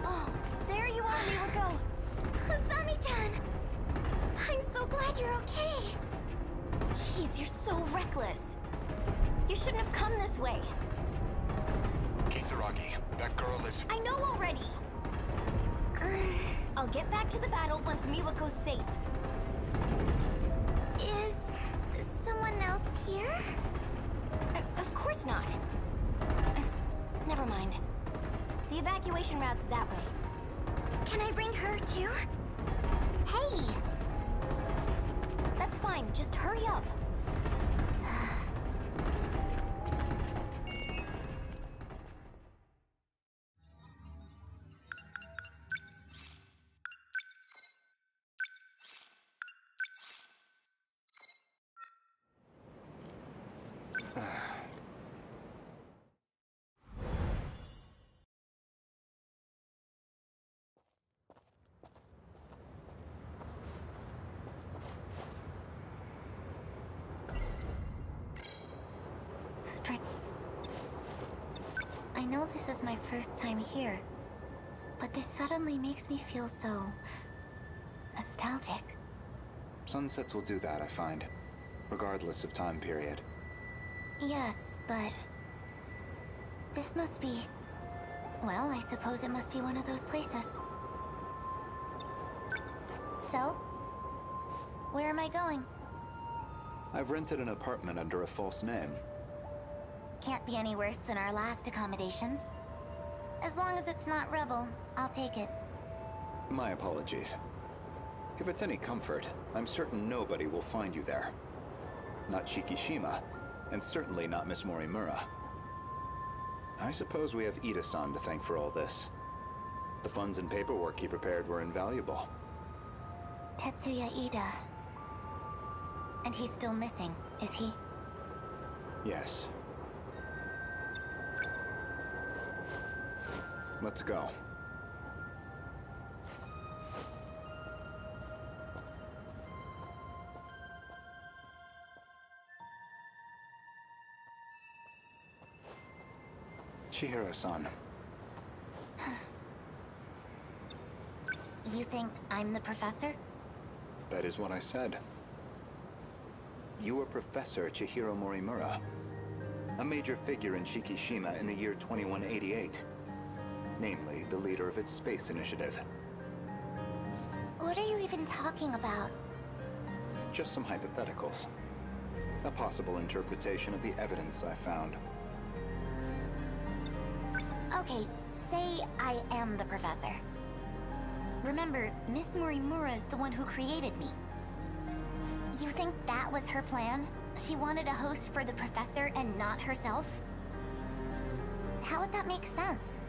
Oh, there you are, Miura. Asami-chan! I'm so glad you're okay. Jeez, you're so reckless. You shouldn't have come this way. Kisaragi, that girl is... I know already. I'll get back to the battle once Miura's safe. Is someone else here? Of course not. Never mind. The evacuation route's that way. Can I bring her too? Hey! That's fine, just hurry up. I know this is my first time here, but this suddenly makes me feel so... nostalgic. Sunsets will do that, I find, regardless of time period. Yes, but... this must be... well, I suppose it must be one of those places. So? Where am I going? I've rented an apartment under a false name. Can't be any worse than our last accommodations. As long as it's not Rebel, I'll take it. My apologies. If it's any comfort, I'm certain nobody will find you there. Not Shikishima, and certainly not Miss Morimura. I suppose we have Ida-san to thank for all this. The funds and paperwork he prepared were invaluable. Tetsuya Ida. And he's still missing, is he? Yes. Let's go. Chihiro-san. You think I'm the professor? That is what I said. You are Professor Chihiro Morimura, a major figure in Shikishima in the year 2188. Namely, the leader of its space initiative. What are you even talking about? Just some hypotheticals. A possible interpretation of the evidence I found. Okay, say I am the professor. Remember, Miss Morimura is the one who created me. You think that was her plan? She wanted a host for the professor and not herself? How would that make sense?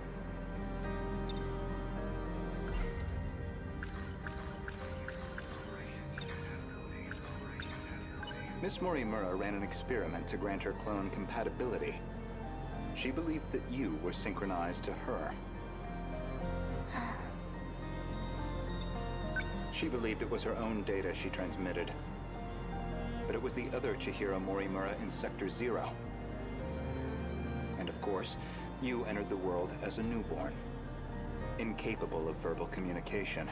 Miss Morimura ran an experiment to grant her clone compatibility. She believed that you were synchronized to her. She believed it was her own data she transmitted. But it was the other Chihiro Morimura in Sector 0. And of course, you entered the world as a newborn, incapable of verbal communication.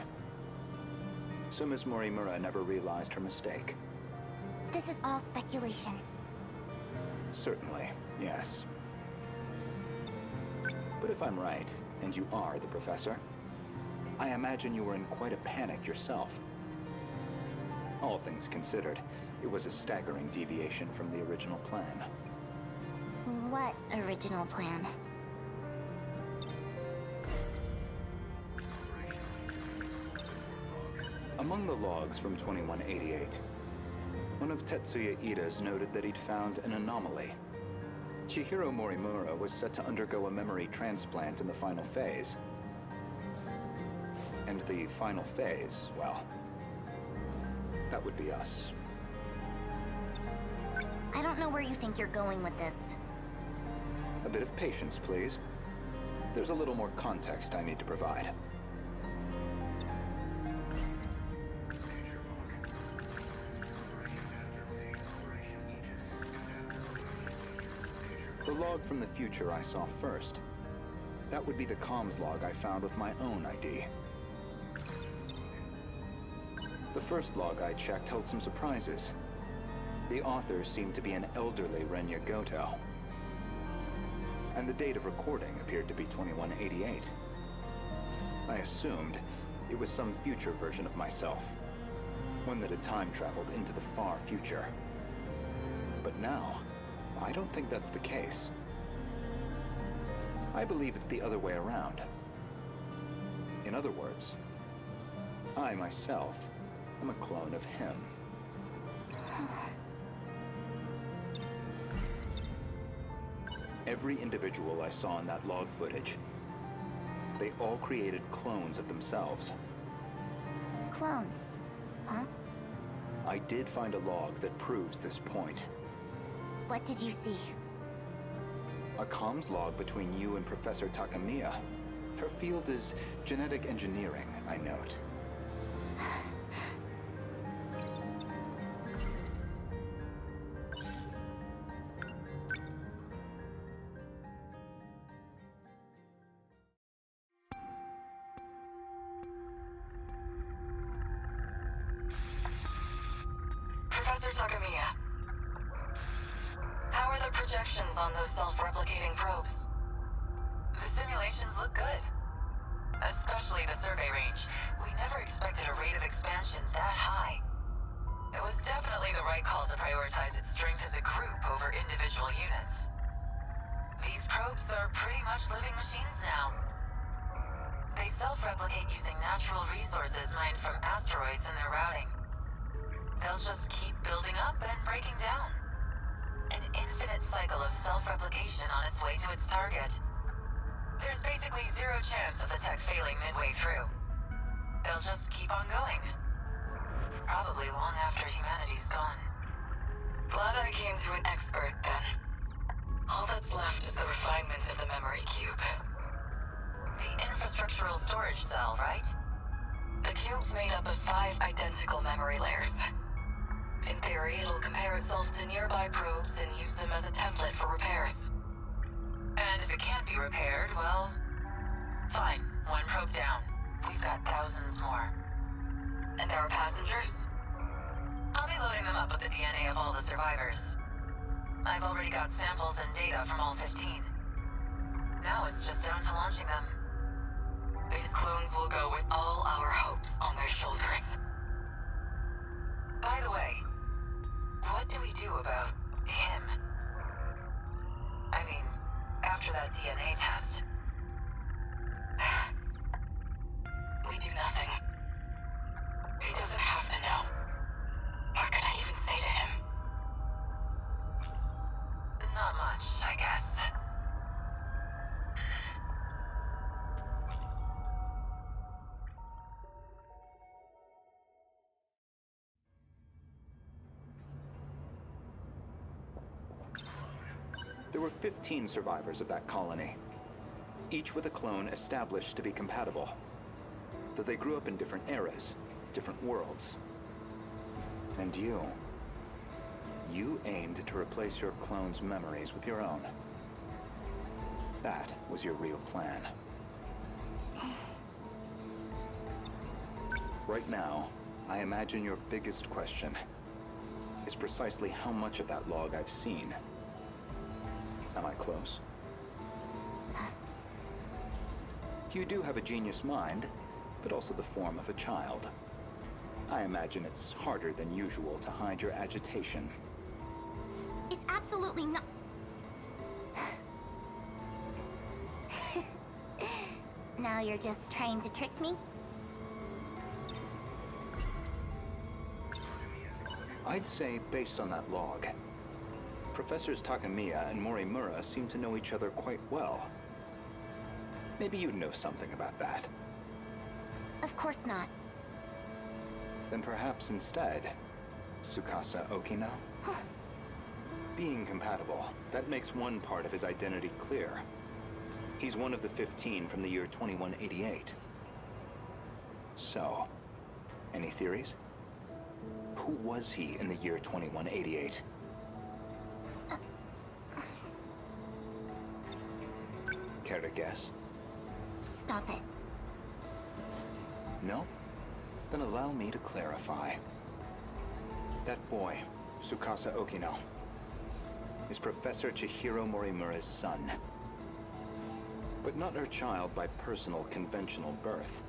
So Miss Morimura never realized her mistake. This is all speculation. Certainly, yes. But if I'm right, and you are the professor, I imagine you were in quite a panic yourself. All things considered, it was a staggering deviation from the original plan. What original plan? Among the logs from 2188, one of Tetsuya Ida's noted that he'd found an anomaly. Chihiro Morimura was set to undergo a memory transplant in the final phase. And the final phase, well, that would be us. I don't know where you think you're going with this. A bit of patience, please. There's a little more context I need to provide. The log from the future I saw first. That would be the comms log I found with my own ID. The first log I checked held some surprises. The author seemed to be an elderly Renya Gouto. And the date of recording appeared to be 2188. I assumed it was some future version of myself. One that had time traveled into the far future. But now, I don't think that's the case. I believe it's the other way around. In other words, I myself am a clone of him. Every individual I saw in that log footage, they all created clones of themselves. Clones? Huh? I did find a log that proves this point. What did you see? A comms log between you and Professor Takamiya. Her field is genetic engineering, I note. Professor Takamiya, how are the projections on those self-replicating probes? The simulations look good. Especially the survey range. We never expected a rate of expansion that high. It was definitely the right call to prioritize its strength as a group over individual units. These probes are pretty much living machines now. They self-replicate using natural resources mined from asteroids in their routing. They'll just keep building up and breaking down. An infinite cycle of self-replication on its way to its target. There's basically zero chance of the tech failing midway through. They'll just keep on going. Probably long after humanity's gone. Glad I came to an expert then. All that's left is the refinement of the memory cube. The infrastructural storage cell, right? The cube's made up of 5 identical memory layers. In theory, it'll compare itself to nearby probes and use them as a template for repairs. And if it can't be repaired, well... fine. One probe down. We've got thousands more. And our passengers? I'll be loading them up with the DNA of all the survivors. I've already got samples and data from all 15. Now it's just down to launching them. These clones will go with all our hopes on their shoulders. By the way, what do we do about him? I mean, after that DNA test. much, I guess. There were 15 survivors of that colony, each with a clone established to be compatible. Though they grew up in different eras, different worlds. And you aimed to replace your clone's memories with your own. That was your real plan. Right now, I imagine your biggest question is precisely how much of that log I've seen. Am I close? You do have a genius mind, but also the form of a child. I imagine it's harder than usual to hide your agitation. It's absolutely not. Now you're just trying to trick me? I'd say, based on that log, Professors Takamiya and Morimura seem to know each other quite well. Maybe you'd know something about that. Of course not. Then perhaps instead, Tsukasa Okino? Being compatible, that makes one part of his identity clear. He's one of the 15 from the year 2188. So, any theories? Who was he in the year 2188? Care to guess? Stop it. No? Then allow me to clarify. That boy, Tsukasa Okino, is Professor Chihiro Morimura's son. But not her child by personal, conventional birth.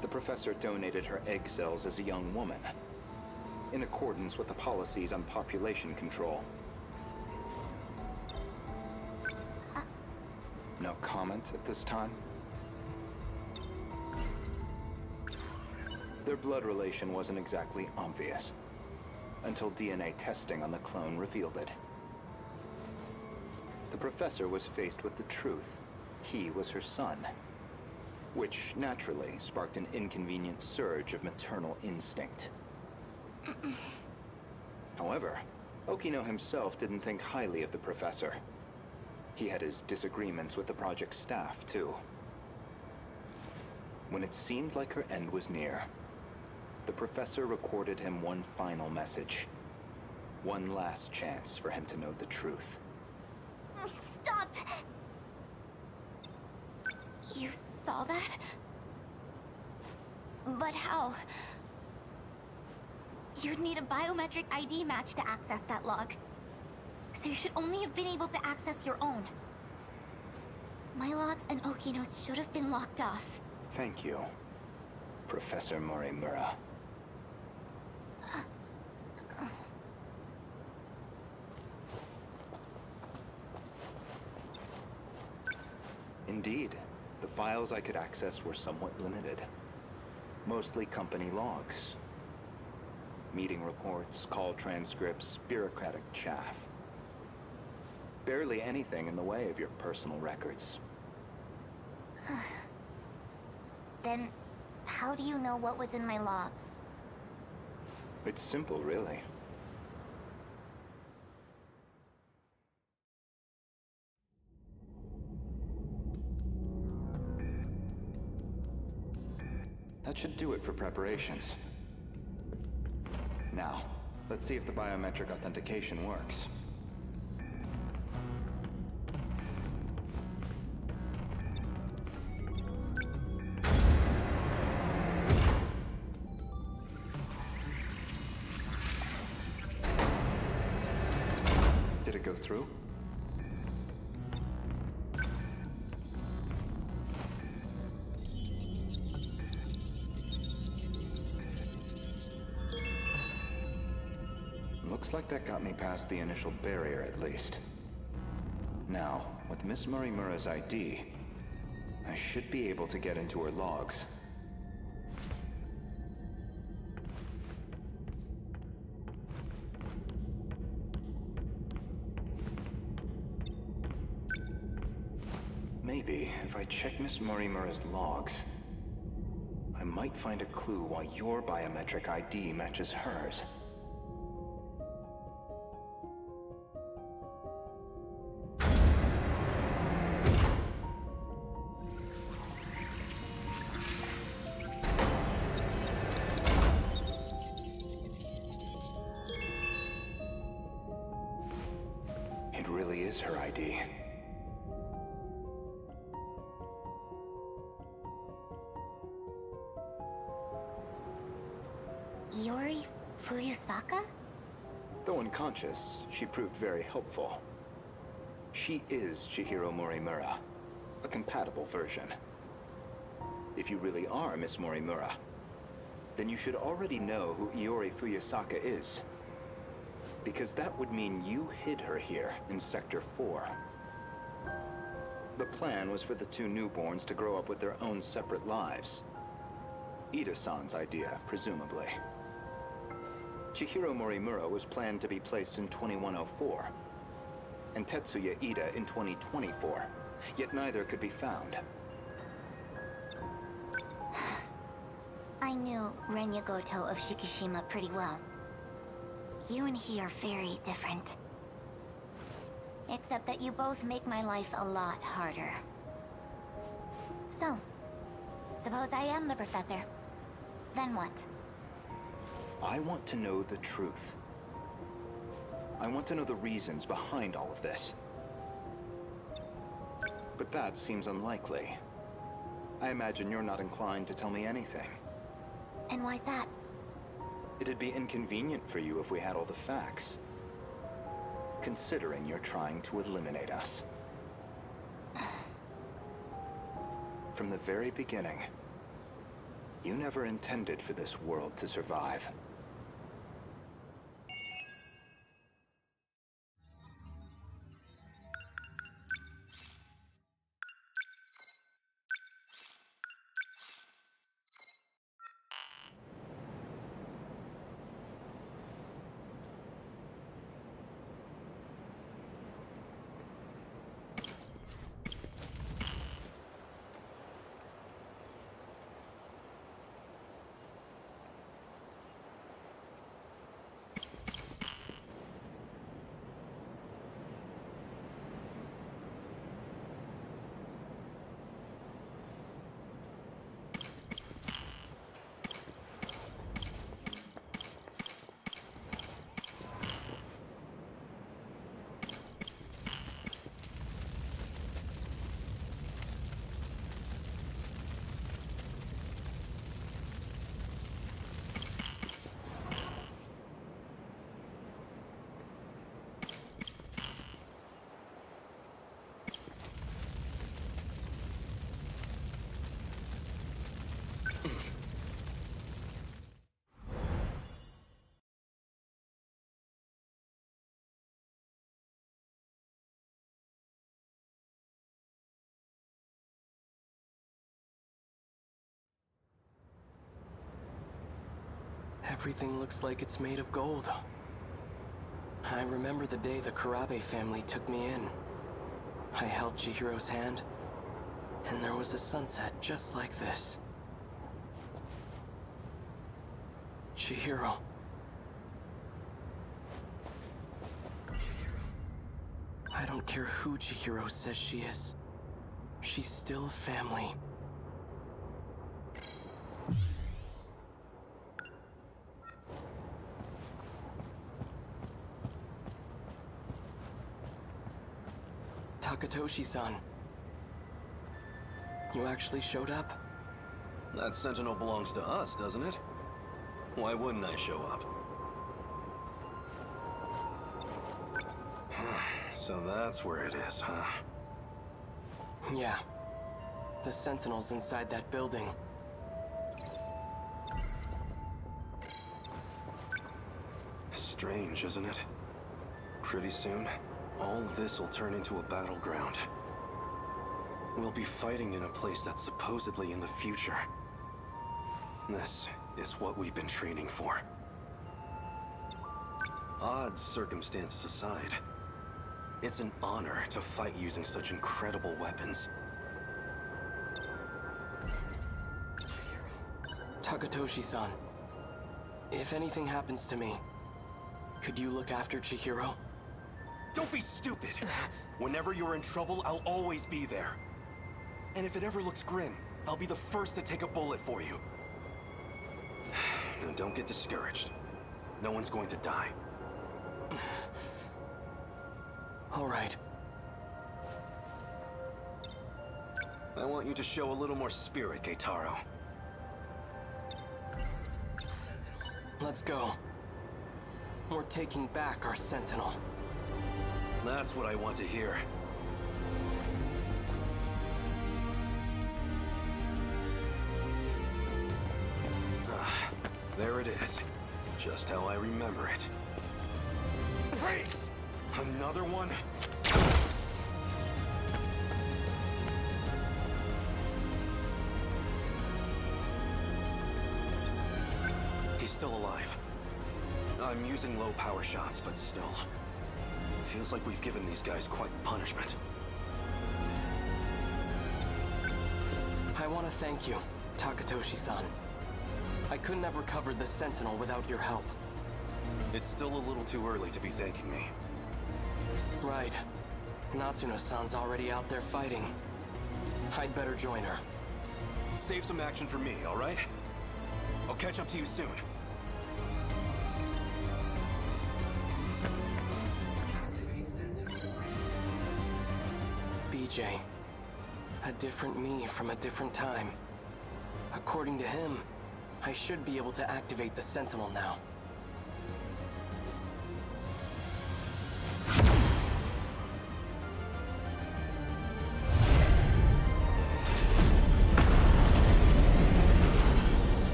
The professor donated her egg cells as a young woman, in accordance with the policies on population control. No comment at this time? Their blood relation wasn't exactly obvious, until DNA testing on the clone revealed it. The professor was faced with the truth. He was her son, which naturally sparked an inconvenient surge of maternal instinct. However, Okino himself didn't think highly of the professor. He had his disagreements with the project staff, too. When it seemed like her end was near, the professor recorded him one final message. One last chance for him to know the truth. Stop! You saw that? But how? You'd need a biometric ID match to access that log. So you should only have been able to access your own. My logs and Okino's should have been locked off. Thank you, Professor Morimura. Indeed, the files I could access were somewhat limited. Mostly company logs. Meeting reports, call transcripts, bureaucratic chaff. Barely anything in the way of your personal records. Then, how do you know what was in my logs? It's simple, really. That should do it for preparations. Now, let's see if the biometric authentication works. Did it go through? Looks like that got me past the initial barrier, at least. Now, with Miss Morimura's ID, I should be able to get into her logs. Maybe if I check Miss Morimura's logs, I might find a clue why your biometric ID matches hers. It really is her ID. Iori Fuyusaka? Though unconscious, she proved very helpful. She is Chihiro Morimura, a compatible version. If you really are Miss Morimura, then you should already know who Iori Fuyusaka is. Because that would mean you hid her here in Sector 4. The plan was for the two newborns to grow up with their own separate lives. Ida-san's idea, presumably. Chihiro Morimura was planned to be placed in 2104, and Tetsuya Ida in 2024, yet neither could be found. I knew Renya Gouto of Shikishima pretty well. You and he are very different. Except that you both make my life a lot harder. So, suppose I am the professor. Then what? I want to know the truth. I want to know the reasons behind all of this. But that seems unlikely. I imagine you're not inclined to tell me anything. And why's that? It'd be inconvenient for you if we had all the facts. Considering you're trying to eliminate us. From the very beginning, you never intended for this world to survive. Everything looks like it's made of gold. I remember the day the Kurabe family took me in. I held Chihiro's hand, and there was a sunset just like this. Chihiro. I don't care who Chihiro says she is. She's still family. Takatoshi-san. You actually showed up? That Sentinel belongs to us, doesn't it? Why wouldn't I show up? So that's where it is, huh? Yeah. The Sentinels inside that building. Strange, isn't it? Pretty soon, all this will turn into a battleground. We'll be fighting in a place that's supposedly in the future. This is what we've been training for. Odd circumstances aside, it's an honor to fight using such incredible weapons. Takatoshi-san, if anything happens to me, could you look after Chihiro? Don't be stupid! Whenever you're in trouble, I'll always be there. And if it ever looks grim, I'll be the first to take a bullet for you. Now don't get discouraged. No one's going to die. All right. I want you to show a little more spirit, Keitaro. Let's go. We're taking back our Sentinel. That's what I want to hear. There it is. Just how I remember it. Freeze! Another one? He's still alive. I'm using low power shots, but still. Feels like we've given these guys quite the punishment. I want to thank you, Takatoshi-san. I couldn't have recovered the Sentinel without your help. It's still a little too early to be thanking me. Right. Natsuno-san's already out there fighting. I'd better join her. Save some action for me, all right? I'll catch up to you soon. BJ. A different me from a different time. According to him, I should be able to activate the Sentinel now.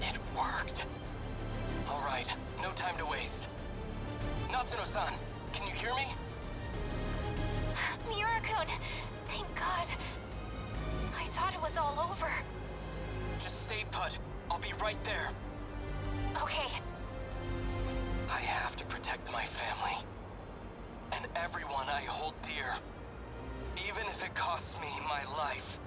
It worked. All right, no time to waste. Natsuno-san, can you hear me? Miura-kun, thank God. I thought it was all over. Just stay put. I'll be right there. Okay. I have to protect my family. And everyone I hold dear. Even if it costs me my life.